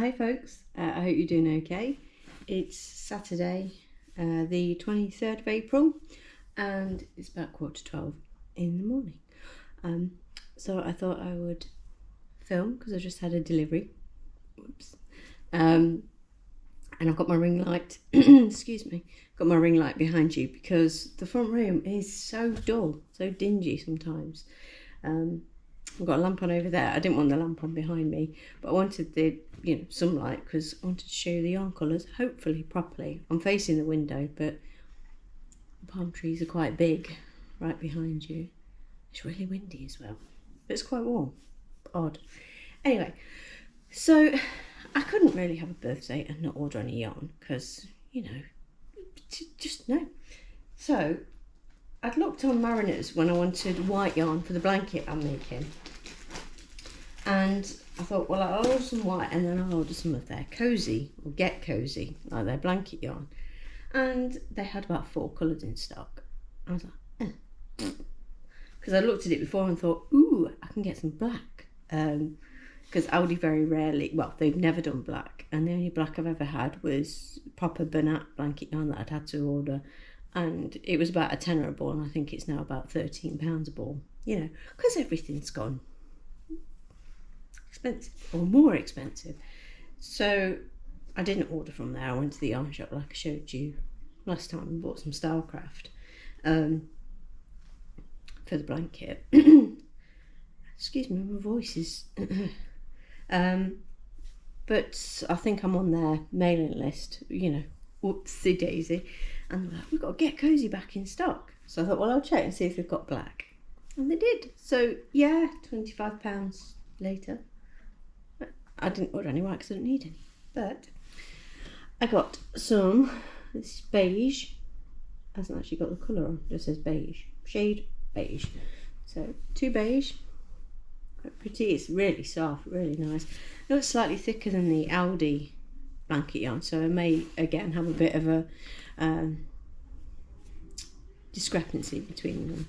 Hi folks, I hope you're doing okay. It's Saturday the 23rd of April and it's about 11:45 in the morning. So I thought I would film because I just had a delivery. Whoops. And I've got my ring light, excuse me, got my ring light behind you because the front room is so dull, so dingy sometimes. I've got a lamp on over there. I didn't want the lamp on behind me, but I wanted the some light because I wanted to show you the yarn colours, hopefully properly. I'm facing the window, but the palm trees are quite big right behind you. It's really windy as well, but it's quite warm. Odd. Anyway, so I couldn't really have a birthday and not order any yarn because, just no. So I'd looked on Marriner's when I wanted white yarn for the blanket I'm making. And I thought, well, I'll order some white and then I'll order some of their cozy or get cozy, like their blanket yarn. And they had about 4 colours in stock. I was like, because I looked at it before and thought, ooh, I can get some black. Because Aldi very rarely, well, they've never done black. And the only black I've ever had was proper Bernat blanket yarn that I'd had to order. And it was about a tenner a ball, and I think it's now about £13 a ball. Because everything's gone expensive or more expensive. So I didn't order from there. I went to the yarn shop like I showed you last time and bought some Stylecraft for the blanket. Excuse me, my voice is but I think I'm on their mailing list, whoopsie daisy, and they're like, we've got to get cozy back in stock. So I thought, well, I'll check and see if they've got black, and they did. So yeah, £25 later. I didn't order any white because I didn't need any, but I got some. This is beige. Hasn't actually got the colour on, it just says beige, shade beige. So 2 beige, quite pretty. It's really soft, really nice. I know it's slightly thicker than the Aldi blanket yarn, so I may again have a bit of a discrepancy between them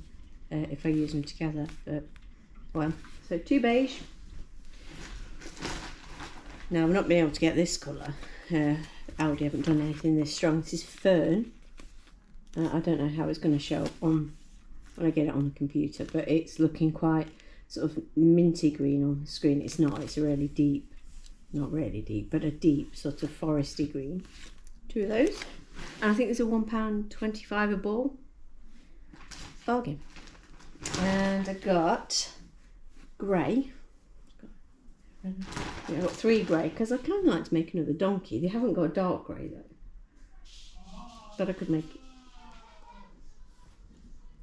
if I use them together, but well, so 2 beige. Now I've not been able to get this colour. Aldi haven't done anything this strong. This is fern. I don't know how it's going to show up on when I get it on the computer, but it's looking quite sort of minty green on the screen. It's not. It's a really deep, not really deep, but a deep sort of foresty green. 2 of those, and I think there's a £1.25 a ball. Bargain. And I got grey. Yeah, I've got 3 grey because I kind of like to make another donkey. They haven't got a dark grey though, but I could make it.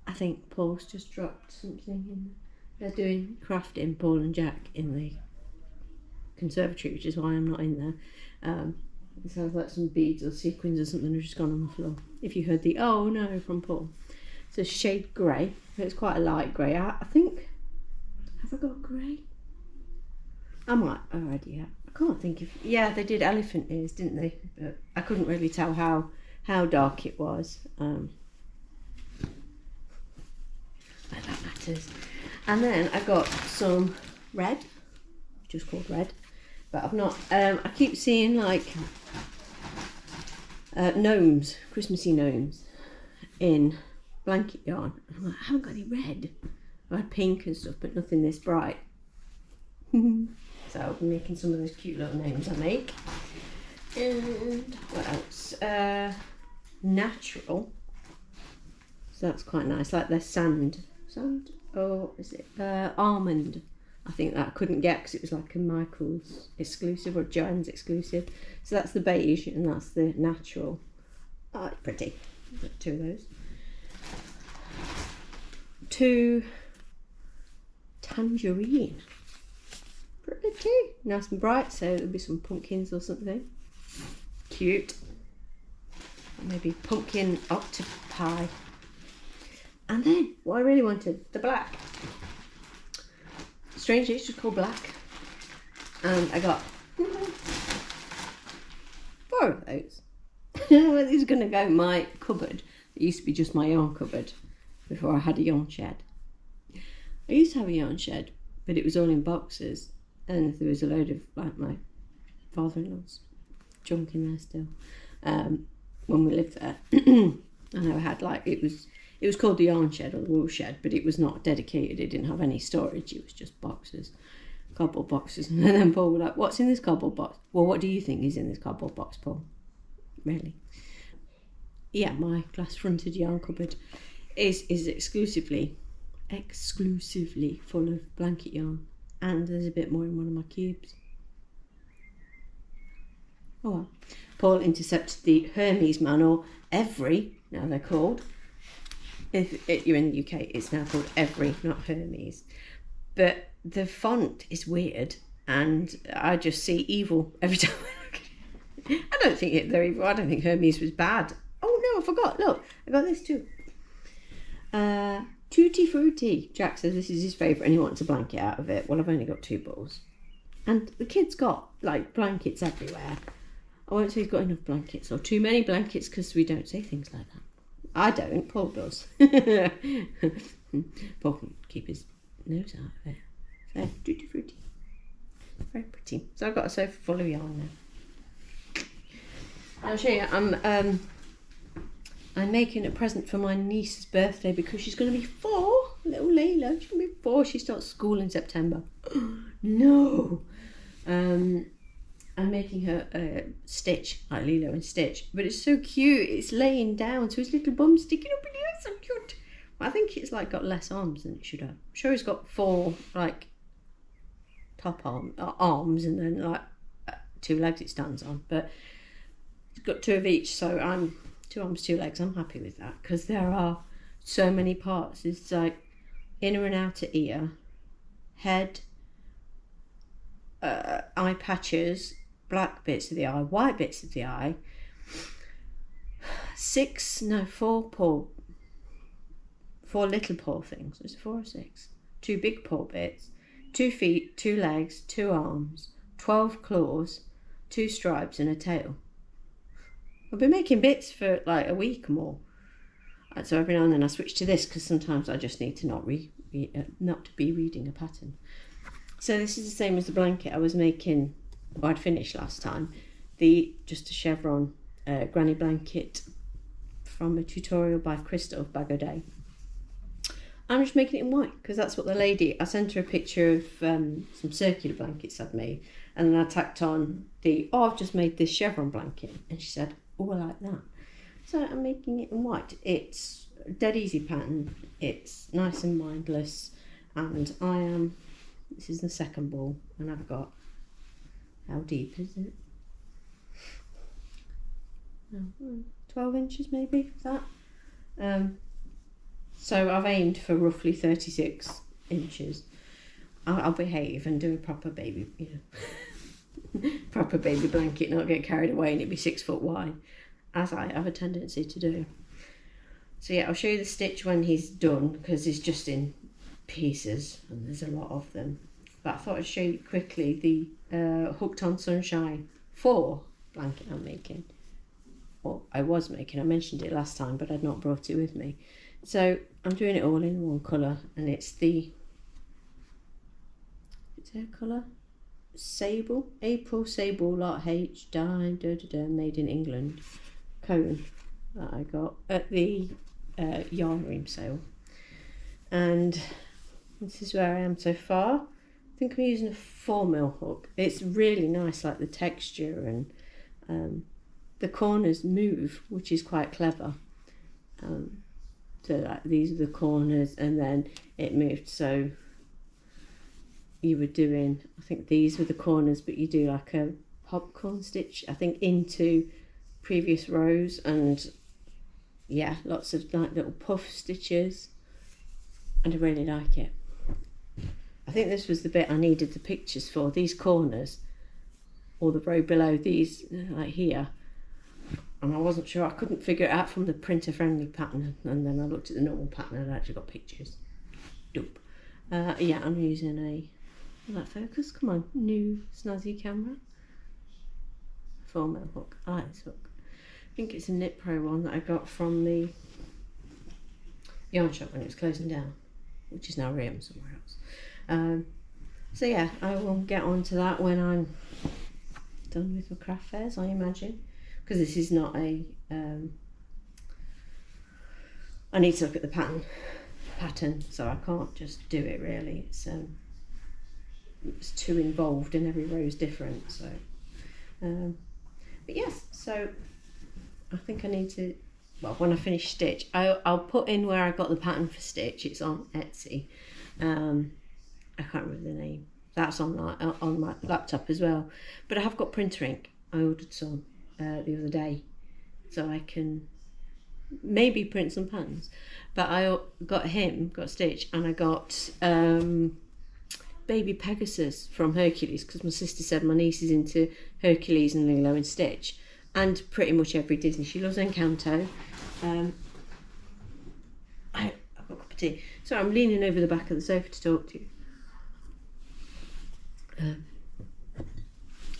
I think Paul's just dropped something in. They're doing crafting, Paul and Jack, in the conservatory, which is why I'm not in there. It sounds like some beads or sequins or something have just gone on the floor. If you heard the oh no from Paul. So shade grey. It's quite a light grey. I think, have I got grey? I might already have. I can't think of. Yeah, they did elephant ears, didn't they? But I couldn't really tell how dark it was. But that matters. And then I got some red, just called red, but I've not. I keep seeing like gnomes, Christmassy gnomes, in blanket yarn. And I'm like, I haven't got any red. I had pink and stuff, but nothing this bright. So I'll be making some of those cute little names I make. And what else? Natural. So that's quite nice. Like they're sand, or is it almond? I think that I couldn't get because it was like a Michael's exclusive or Joann's exclusive. So that's the beige and that's the natural. Oh, it's pretty. Got 2 of those. 2 tangerine. Pretty nice and bright, so there'll be some pumpkins or something cute, maybe pumpkin octopi. And then what I really wanted, the black. Strangely, it's just called black, and I got 4 of those. These are going to go in my cupboard. It used to be just my yarn cupboard before I had a yarn shed. I used to have a yarn shed, but it was all in boxes, and there was a load of like my father-in-law's junk in there still. When we lived there, I know I had like, it was called the yarn shed or the wool shed, but it was not dedicated. It didn't have any storage. It was just boxes, cardboard boxes. And then Paul was like, "What's in this cardboard box?" "Well, what do you think is in this cardboard box, Paul?" Really? Yeah, my glass-fronted yarn cupboard is exclusively full of blanket yarn, and there's a bit more in one of my cubes. Oh well. Paul intercepted the Hermes man, or Every, now they're called. If you're in the UK, it's now called Every, not Hermes. But the font is weird, and I just see evil every time I look at it. I don't think they're evil. I don't think Hermes was bad. Oh no, I forgot. Look, I got this too. Tutti Frutti. Jack says this is his favourite and he wants a blanket out of it. Well, I've only got 2 balls. And the kid's got like blankets everywhere. I won't say he's got enough blankets or too many blankets, because we don't say things like that. I don't, Paul does. Paul can keep his nose out of it. So, Tutti Frutti. Very pretty. So I've got a sofa full of yarn now. I'll show you. I'm making a present for my niece's birthday because she's going to be 4. Little Layla, she's going to be 4. She starts school in September. No. I'm making her a Stitch, like Lilo and Stitch, but it's so cute. It's laying down, so his little bum's sticking up in the air. So cute. I think it's like got less arms than it should have. I'm sure he's got 4 like top arms, and then like 2 legs it stands on. But it's got 2 of each, so I'm 2 arms, 2 legs. I'm happy with that because there are so many parts. It's like inner and outer ear, head, eye patches, black bits of the eye, white bits of the eye, 4 little paw things. Is it 4 or 6? 2 big paw bits, 2 feet, 2 legs, 2 arms, 12 claws, 2 stripes and a tail. I've been making bits for like a week or more. So every now and then I switch to this because sometimes I just need to not to be reading a pattern. So this is the same as the blanket I was making, or I'd finished last time. Just a chevron granny blanket from a tutorial by Crystal of Bag O' Day. I'm just making it in white because that's what the lady, I sent her a picture of some circular blankets I'd made, and then I tacked on I've just made this chevron blanket, and she said, "Oh, I like that." So I'm making it in white. It's a dead easy pattern. It's nice and mindless, and this is the second ball, and I've got, how deep is it? 12 inches maybe, that. So I've aimed for roughly 36 inches. I'll behave and do a proper baby, proper baby blanket, not get carried away, and it'd be 6 foot wide, as I have a tendency to do. So yeah, I'll show you the stitch when he's done, because he's just in pieces and there's a lot of them. But I thought I'd show you quickly the Hooked on Sunshine 4 blanket I'm making. Or I was making, I mentioned it last time, but I'd not brought it with me. So I'm doing it all in one colour, and it's their colour? Sable, April Sable Lot H Dye made in England cone that I got at the yarn room sale. And this is where I am so far. I think I'm using a 4mm hook. It's really nice, like the texture, and the corners move, which is quite clever. So like these are the corners, and then it moved, so you were doing, I think these were the corners, but you do like a popcorn stitch, I think, into previous rows, and yeah, lots of like little puff stitches, and I really like it. I think this was the bit I needed the pictures for, these corners, or the row below these, like here. And I wasn't sure, I couldn't figure it out from the printer friendly pattern, and then I looked at the normal pattern and I actually got pictures. Dope. Yeah, I'm using will that focus? Come on, new snazzy camera. 4mm hook. I like this hook. I think it's a Knit Pro one that I got from the yarn shop when it was closing down, which is now reopened somewhere else. So yeah, I will get on to that when I'm done with my craft fairs, I imagine, because this is not a I need to look at the pattern, so I can't just do it really. It's too involved and every row is different. So but yes, so I think I need to, well, when I finish stitch, I'll put in where I got the pattern for stitch. It's on Etsy. I can't remember the name. That's on my laptop as well. But I have got printer ink. I ordered some the other day, so I can maybe print some patterns. But I got Stitch, and I got baby Pegasus from Hercules, because my sister said my niece is into Hercules and Lilo and Stitch, and pretty much every Disney. She loves Encanto. I've got a cup of tea. So I'm leaning over the back of the sofa to talk to you.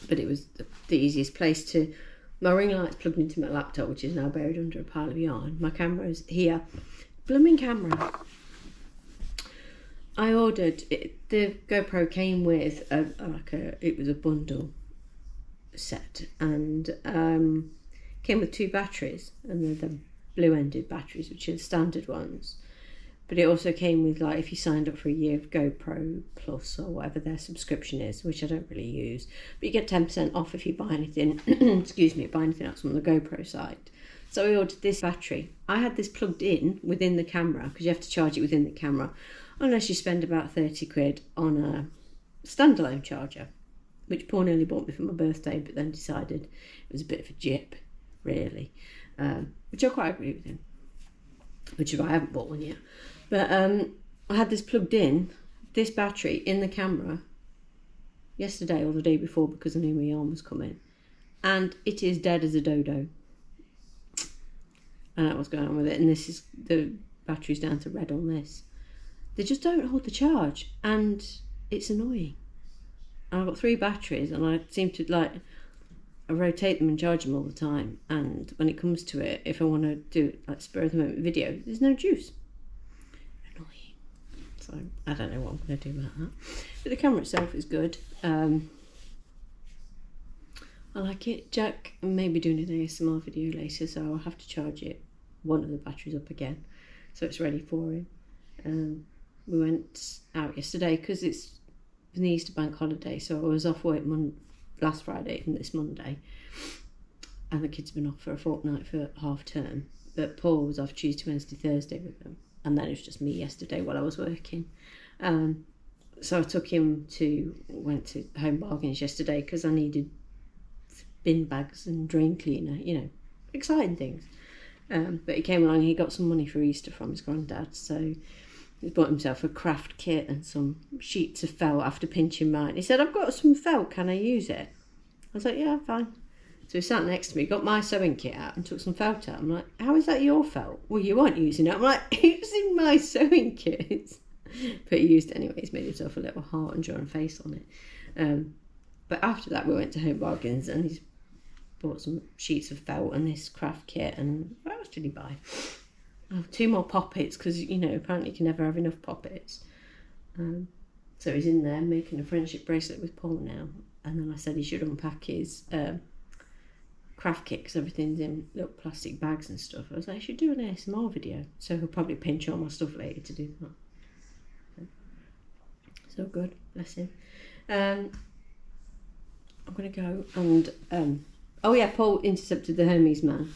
But it was the easiest place to. My ring light's plugged into my laptop, which is now buried under a pile of yarn. My camera's here. Blooming camera. I ordered it. The GoPro came with it was a bundle set, and came with 2 batteries, and they're the blue-ended batteries, which are the standard ones. But it also came with, like, if you signed up for a year of GoPro Plus or whatever their subscription is, which I don't really use, but you get 10% off if you buy anything, excuse me, buy anything else on the GoPro site. So I ordered this battery. I had this plugged in within the camera, because you have to charge it within the camera, unless you spend about 30 quid on a standalone charger, which Paul nearly bought me for my birthday, but then decided it was a bit of a jip, really, which I quite agree with him, which is why I haven't bought one yet. But I had this plugged in, this battery, in the camera yesterday or the day before, because I knew my yarn was coming, and it is dead as a dodo. I don't know what's going on with it, and this is, the battery's down to red on this. They just don't hold the charge, and it's annoying. And I've got 3 batteries, and I seem to, like, I rotate them and charge them all the time, and when it comes to it, if I want to do, like, spur of the moment video, there's no juice. Annoying. So I don't know what I'm going to do about that. But the camera itself is good. I like it. Jack may be doing an ASMR video later, so I'll have to charge it, one of the batteries up again, so it's ready for him. We went out yesterday because it's the Easter bank holiday, so I was off work last Friday and this Monday, and the kids have been off for a fortnight for half term, but Paul was off Tuesday, Wednesday, Thursday with them, and then it was just me yesterday while I was working. So I went to Home Bargains yesterday because I needed bin bags and drain cleaner, you know, exciting things. But he came along and he got some money for Easter from his granddad, so he bought himself a craft kit and some sheets of felt after pinching mine. He said, "I've got some felt, can I use it?" I was like, "Yeah, fine." So he sat next to me, got my sewing kit out and took some felt out. I'm like, "How is that your felt?" "Well, you weren't using it." I'm like, "It was in my sewing kit." But he used it anyway. He's made himself a little heart and drawn a face on it. But after that we went to Home Bargains and he's bought some sheets of felt and this craft kit, and what else did he buy? Oh, 2 more poppets, because, you know, apparently you can never have enough poppets. So he's in there making a friendship bracelet with Paul now. And then I said he should unpack his craft kit, because everything's in little plastic bags and stuff. I was like, I should do an ASMR video. So he'll probably pinch all my stuff later to do that. So good, bless him. I'm going to go and... oh yeah, Paul intercepted the Hermes man.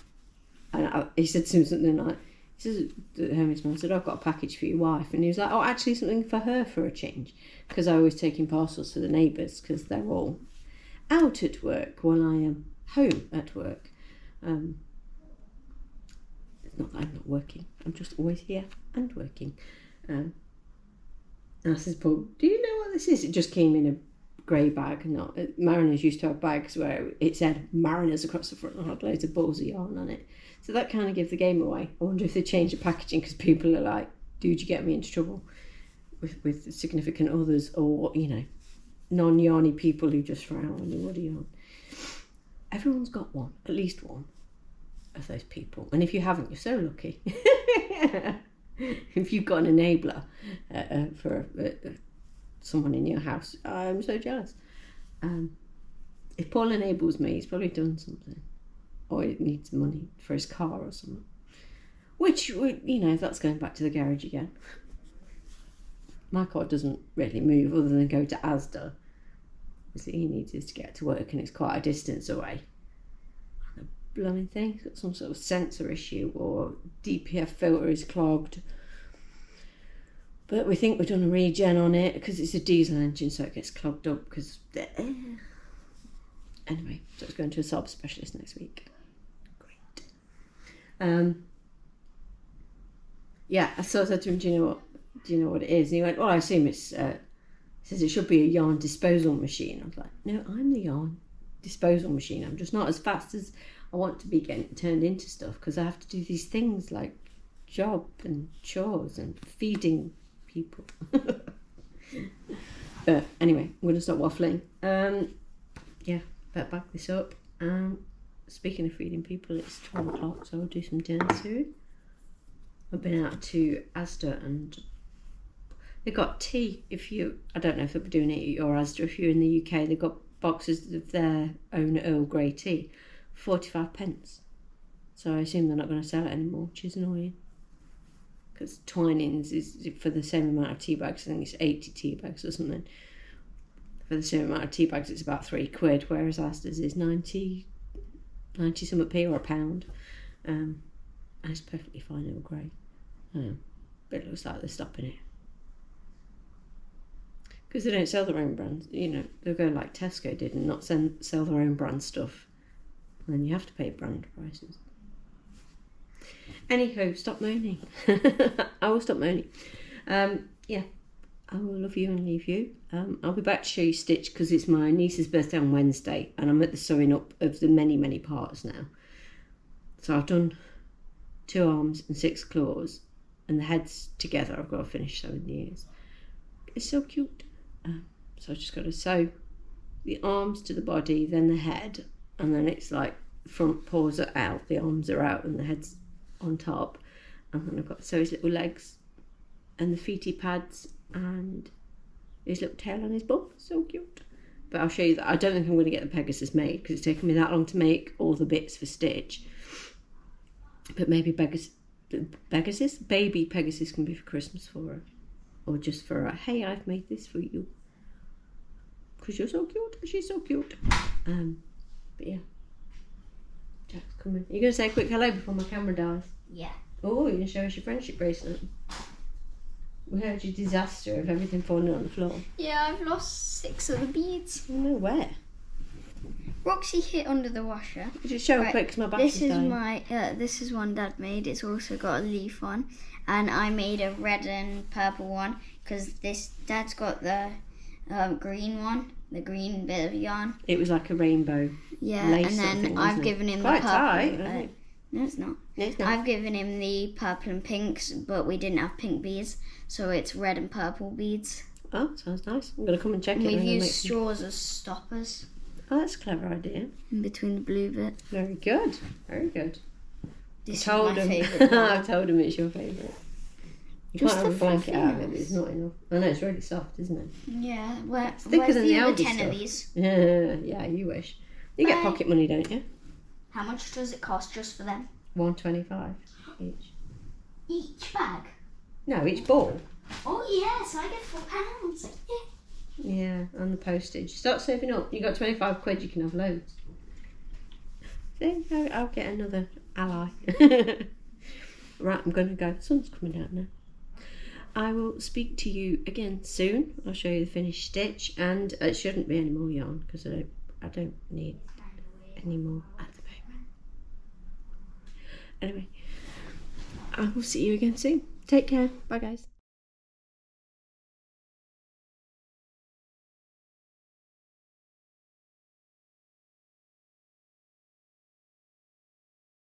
And he said to him something like... The Hermes man said, "I've got a package for your wife," and he was like, "Oh, actually something for her for a change," because I always take in parcels to the neighbours, because they're all out at work while I am home at work. It's not that I'm not working, I'm just always here and working. And I said, "Paul, do you know what this is?" It just came in a grey bag. Not Mariners used to have bags where it said Mariners across the front and had loads of balls of yarn on it. So that kind of gives the game away. I wonder if they change the packaging because people are like, "Dude, you get me into trouble with significant others," or, you know, non-yarny people who just frown on you. What are you on? Everyone's got one, at least one of those people. And if you haven't, you're so lucky. If you've got an enabler for someone in your house, I'm so jealous. If Paul enables me, he's probably done something. Or he needs money for his car or something. Which, you know, that's going back to the garage again. My car doesn't really move other than go to Asda. Obviously, he needs this to get to work and it's quite a distance away. And the blooming thing's got some sort of sensor issue or DPF filter is clogged. But we think we've done a regen on it because it's a diesel engine, so it gets clogged up because the air. Anyway, so it's going to a Saab specialist next week. Great. Yeah, so I said to him, do you know what it is? And he went, well, I assume it's, says it should be a yarn disposal machine. I was like, no, I'm the yarn disposal machine. I'm just not as fast as I want to be getting turned into stuff because I have to do these things like job and chores and feeding people. But anyway, I'm going to stop waffling. Yeah, better back this up. Speaking of feeding people, it's 12 o'clock, so I'll do some dinner soon. I've been out to Asda and they've got tea. I don't know if they'll be doing it at your Asda. If you're in the UK, they've got boxes of their own Earl Grey tea, 45 pence. So I assume they're not going to sell it anymore, which is annoying. Because Twinings is for the same amount of tea bags. I think it's 80 tea bags or something. For the same amount of tea bags, it's about £3, whereas Asda's is 90 something p or £1. And it's perfectly fine Earl Grey. But it looks like they're stopping it. Because they don't sell their own brands. You know, they'll go like Tesco did and not sell their own brand stuff. And then you have to pay brand prices. Anyhow, stop moaning. I will stop moaning. Yeah, I will love you and leave you. I'll be back to show you stitch because it's my niece's birthday on Wednesday and I'm at the sewing up of the many parts now. So I've done 2 arms and 6 claws and the heads together. I've got to finish sewing the ears. It's so cute. So I've just got to sew the arms to the body, then the head, and then it's like front paws are out, the arms are out and the head's on top, and then I've got to sew his little legs and the feety pads and his little tail on his bum. So cute. But I'll show you that. I don't think I'm going to get the Pegasus made because it's taken me that long to make all the bits for stitch. But maybe baby Pegasus can be for Christmas for her. Or just for her, hey, I've made this for you. Because you're so cute. She's so cute. But yeah. Jack's coming. Are you going to say a quick hello before my camera dies? Yeah. Oh, you're going to show us your friendship bracelet. We heard your disaster of everything falling on the floor. Yeah, I've lost 6 of the beads. Oh, no, where? Roxy hit under the washer. Just show it quick because my battery's dying. This is one Dad made. It's also got a leaf on. And I made a red and purple one because Dad's got the green one, the green bit of yarn. It was like a rainbow. Yeah, lace and then I've given him quite the purple. Tight, isn't it? No, it's not. No, it's not. I've given him the purple and pinks, but we didn't have pink beads, so it's red and purple beads. Oh, sounds nice. I'm going to come and check And it. we've used straws as stoppers. Oh, that's a clever idea. In between the blue bit. Very good. Very good. This is my favourite. I told him it's your favourite. You Just can't have a the blanket out of it, fluffiness. it's not enough. I know, it's really soft, isn't it? Yeah, It's thicker where's than the the other Aldi 10 stuff. of these? Yeah, you wish. You get Bye. pocket money, don't you? How much does it cost just for them? $1.25 each. Each bag? No, each ball. Oh yes, I get £4. Yeah. Yeah, and the postage. Start saving up. You got 25 quid, you can have loads. See, I'll get another ally. Right, I'm going to go. The sun's coming out now. I will speak to you again soon. I'll show you the finished stitch, and it shouldn't be any more yarn because I don't need any more at the moment. Anyway, I will see you again soon. Take care. Bye, guys.